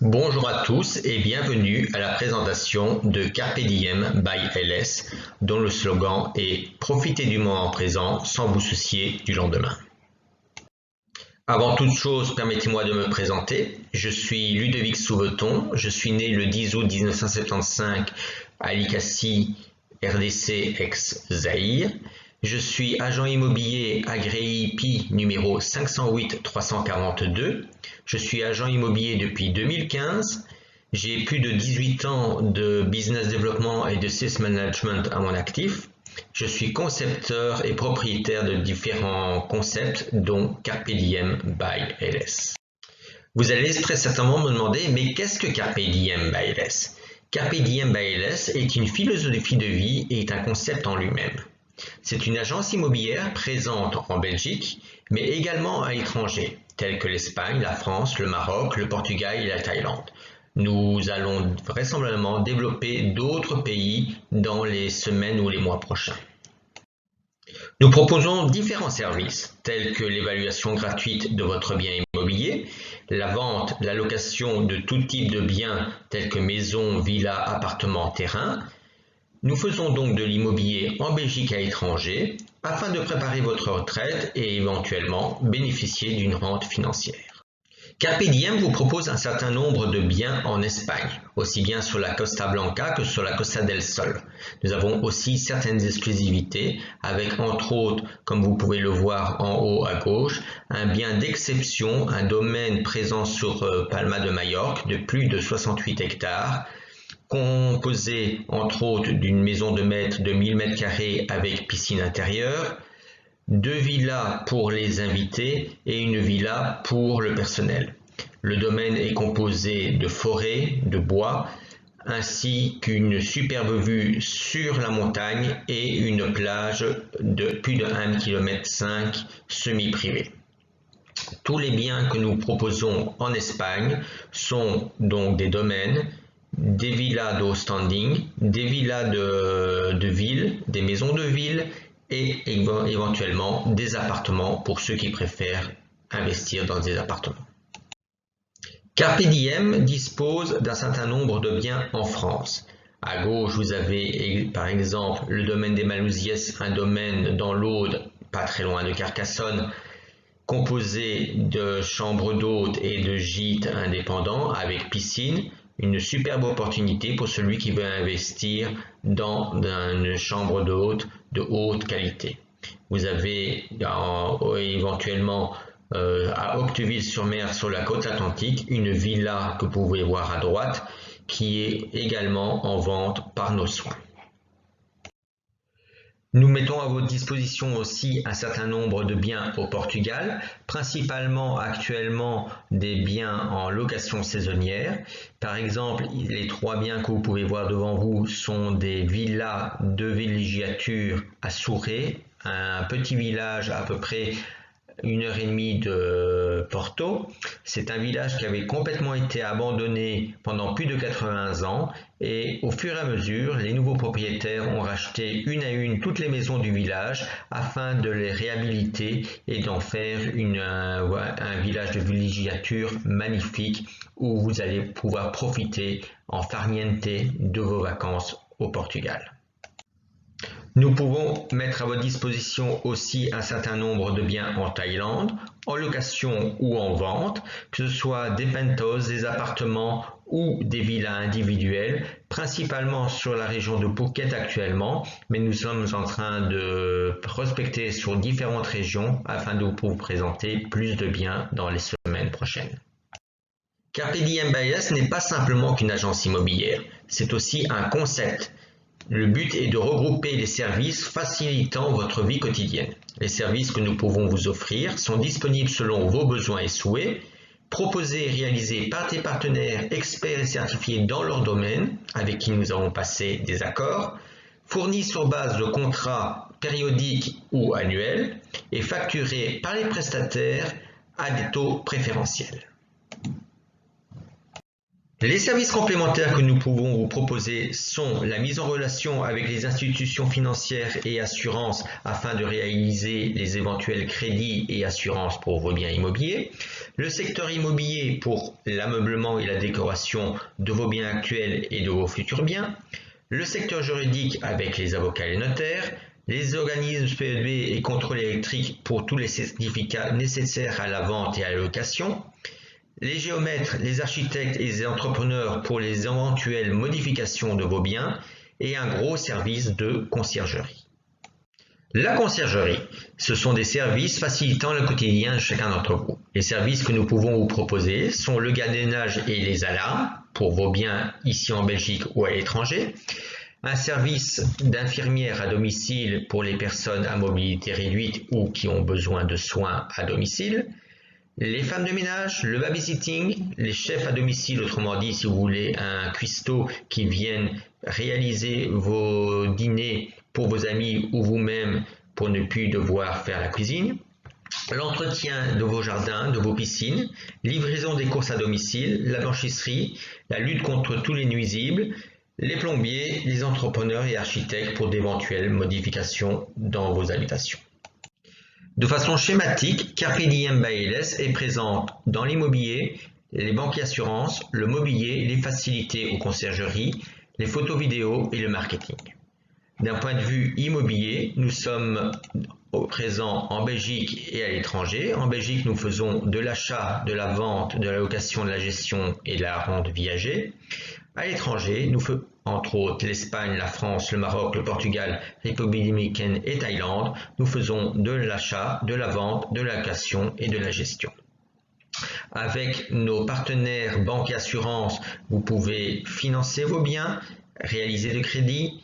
Bonjour à tous et bienvenue à la présentation de Carpe Diem by LS, dont le slogan est « Profitez du moment présent sans vous soucier du lendemain ». Avant toute chose, permettez-moi de me présenter. Je suis Ludovic Souveton, je suis né le 10 août 1975 à Likassi, RDC ex-Zaïre. Je suis agent immobilier agréé PI numéro 508 342. Je suis agent immobilier depuis 2015. J'ai plus de 18 ans de business development et de sales management à mon actif. Je suis concepteur et propriétaire de différents concepts, dont Carpe Diem by LS. Vous allez très certainement me demander, mais qu'est-ce que Carpe Diem by LS? Carpe Diem by LS est une philosophie de vie et est un concept en lui-même. C'est une agence immobilière présente en Belgique, mais également à l'étranger, tels que l'Espagne, la France, le Maroc, le Portugal et la Thaïlande. Nous allons vraisemblablement développer d'autres pays dans les semaines ou les mois prochains. Nous proposons différents services, tels que l'évaluation gratuite de votre bien immobilier, la vente, la location de tout type de biens tels que maisons, villas, appartements, terrains. Nous faisons donc de l'immobilier en Belgique et à l'étranger afin de préparer votre retraite et éventuellement bénéficier d'une rente financière. Carpe Diem vous propose un certain nombre de biens en Espagne, aussi bien sur la Costa Blanca que sur la Costa del Sol. Nous avons aussi certaines exclusivités avec entre autres, comme vous pouvez le voir en haut à gauche, un bien d'exception, un domaine présent sur Palma de Majorque de plus de 68 hectares, composé entre autres d'une maison de 1000 m² avec piscine intérieure, 2 villas pour les invités et une villa pour le personnel. Le domaine est composé de forêts, de bois, ainsi qu'une superbe vue sur la montagne et une plage de plus de 1,5 km semi-privée. Tous les biens que nous proposons en Espagne sont donc des domaines, des villas de standing, des villas de ville, des maisons de ville et éventuellement des appartements pour ceux qui préfèrent investir dans des appartements. Carpe Diem dispose d'un certain nombre de biens en France. À gauche, vous avez par exemple le domaine des Malousiès, un domaine dans l'Aude, pas très loin de Carcassonne, composé de chambres d'hôtes et de gîtes indépendants avec piscine. Une superbe opportunité pour celui qui veut investir dans une chambre d'hôte de haute qualité. Vous avez éventuellement à Octeville-sur-Mer sur la côte atlantique une villa que vous pouvez voir à droite qui est également en vente par nos soins. Nous mettons à votre disposition aussi un certain nombre de biens au Portugal, principalement actuellement des biens en location saisonnière. Par exemple, les 3 biens que vous pouvez voir devant vous sont des villas de villégiature à Souré, un petit village à peu près 1h30 de Porto. C'est un village qui avait complètement été abandonné pendant plus de 80 ans et au fur et à mesure, les nouveaux propriétaires ont racheté une à une toutes les maisons du village afin de les réhabiliter et d'en faire un village de villégiature magnifique où vous allez pouvoir profiter en farniente de vos vacances au Portugal. Nous pouvons mettre à votre disposition aussi un certain nombre de biens en Thaïlande, en location ou en vente, que ce soit des penthouses, des appartements ou des villas individuelles, principalement sur la région de Phuket actuellement, mais nous sommes en train de prospecter sur différentes régions afin de vous présenter plus de biens dans les semaines prochaines. Carpe Diem by LS n'est pas simplement qu'une agence immobilière, c'est aussi un concept. Le but est de regrouper les services facilitant votre vie quotidienne. Les services que nous pouvons vous offrir sont disponibles selon vos besoins et souhaits, proposés et réalisés par des partenaires experts et certifiés dans leur domaine, avec qui nous avons passé des accords, fournis sur base de contrats périodiques ou annuels et facturés par les prestataires à des taux préférentiels. Les services complémentaires que nous pouvons vous proposer sont la mise en relation avec les institutions financières et assurances afin de réaliser les éventuels crédits et assurances pour vos biens immobiliers, le secteur immobilier pour l'ameublement et la décoration de vos biens actuels et de vos futurs biens, le secteur juridique avec les avocats et les notaires, les organismes PEB et contrôle électrique pour tous les certificats nécessaires à la vente et à la location, les géomètres, les architectes et les entrepreneurs pour les éventuelles modifications de vos biens et un gros service de conciergerie. La conciergerie, ce sont des services facilitant le quotidien de chacun d'entre vous. Les services que nous pouvons vous proposer sont le gardiennage et les alarmes pour vos biens ici en Belgique ou à l'étranger, un service d'infirmière à domicile pour les personnes à mobilité réduite ou qui ont besoin de soins à domicile, les femmes de ménage, le babysitting, les chefs à domicile, autrement dit, si vous voulez, un cuistot qui vienne réaliser vos dîners pour vos amis ou vous-même pour ne plus devoir faire la cuisine, l'entretien de vos jardins, de vos piscines, livraison des courses à domicile, la blanchisserie, la lutte contre tous les nuisibles, les plombiers, les entrepreneurs et architectes pour d'éventuelles modifications dans vos habitations. De façon schématique, Carpe Diem by LS est présente dans l'immobilier, les banques et assurances, le mobilier, les facilités aux conciergeries, les photos vidéo et le marketing. D'un point de vue immobilier, nous sommes présents en Belgique et à l'étranger. En Belgique, nous faisons de l'achat, de la vente, de la location, de la gestion et de la rente viagée. À l'étranger, nous faisons entre autres l'Espagne, la France, le Maroc, le Portugal, République dominicaine et Thaïlande. Nous faisons de l'achat, de la vente, de la location et de la gestion. Avec nos partenaires banques et assurances, vous pouvez financer vos biens, réaliser des crédits,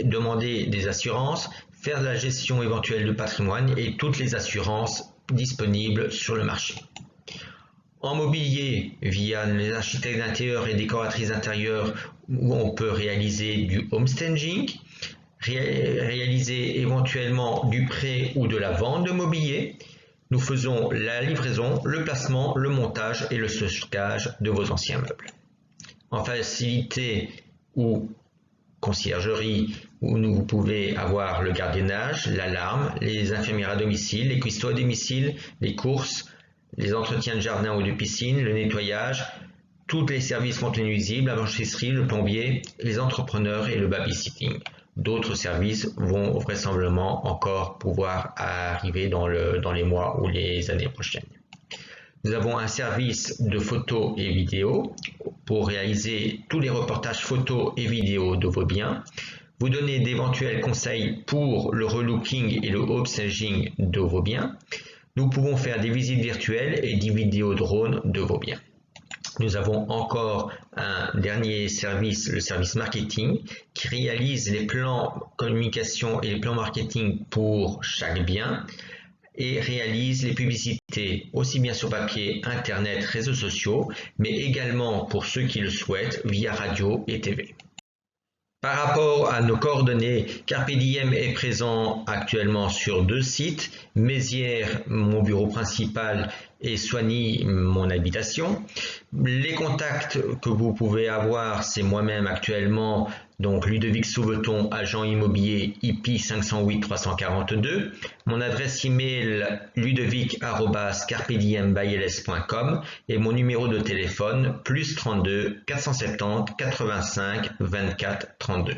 demander des assurances, faire de la gestion éventuelle de patrimoine et toutes les assurances disponibles sur le marché. En mobilier, via les architectes d'intérieur et décoratrices d'intérieur, où on peut réaliser du homestaging, réaliser éventuellement du prêt ou de la vente de mobilier. Nous faisons la livraison, le placement, le montage et le stockage de vos anciens meubles. En facilité ou conciergerie, où vous pouvez avoir le gardiennage, l'alarme, les infirmières à domicile, les cuistots à domicile, les courses, les entretiens de jardin ou de piscine, le nettoyage, tous les services contre les nuisibles, la blanchisserie, le plombier, les entrepreneurs et le babysitting. D'autres services vont vraisemblablement encore pouvoir arriver dans les mois ou les années prochaines. Nous avons un service de photos et vidéos pour réaliser tous les reportages photos et vidéos de vos biens, vous donner d'éventuels conseils pour le relooking et le homestaging de vos biens. Nous pouvons faire des visites virtuelles et des vidéos drones de vos biens. Nous avons encore un dernier service, le service marketing, qui réalise les plans communication et les plans marketing pour chaque bien et réalise les publicités aussi bien sur papier, internet, réseaux sociaux, mais également pour ceux qui le souhaitent via radio et TV. Par rapport à nos coordonnées, Carpe Diem est présent actuellement sur 2 sites, Mézières, mon bureau principal, et Soigny, mon habitation. Les contacts que vous pouvez avoir, c'est moi-même actuellement, donc Ludovic Souveton, agent immobilier IP 508 342. Mon adresse email ludovic@carpediembyls.com et mon numéro de téléphone +32 470 85 24 32.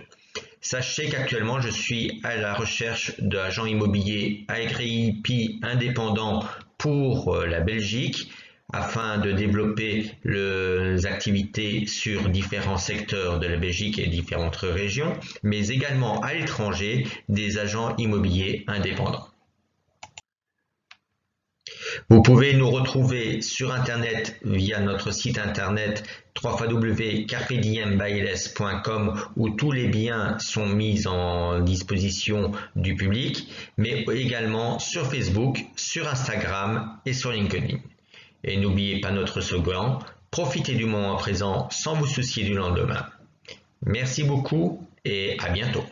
Sachez qu'actuellement je suis à la recherche d'agents immobiliers agréés IP indépendants pour la Belgique afin de développer les activités sur différents secteurs de la Belgique et différentes régions, mais également à l'étranger des agents immobiliers indépendants. Vous pouvez nous retrouver sur internet via notre site internet www.carpediembyls.com où tous les biens sont mis en disposition du public, mais également sur Facebook, sur Instagram et sur LinkedIn. Et n'oubliez pas notre slogan, profitez du moment présent sans vous soucier du lendemain. Merci beaucoup et à bientôt.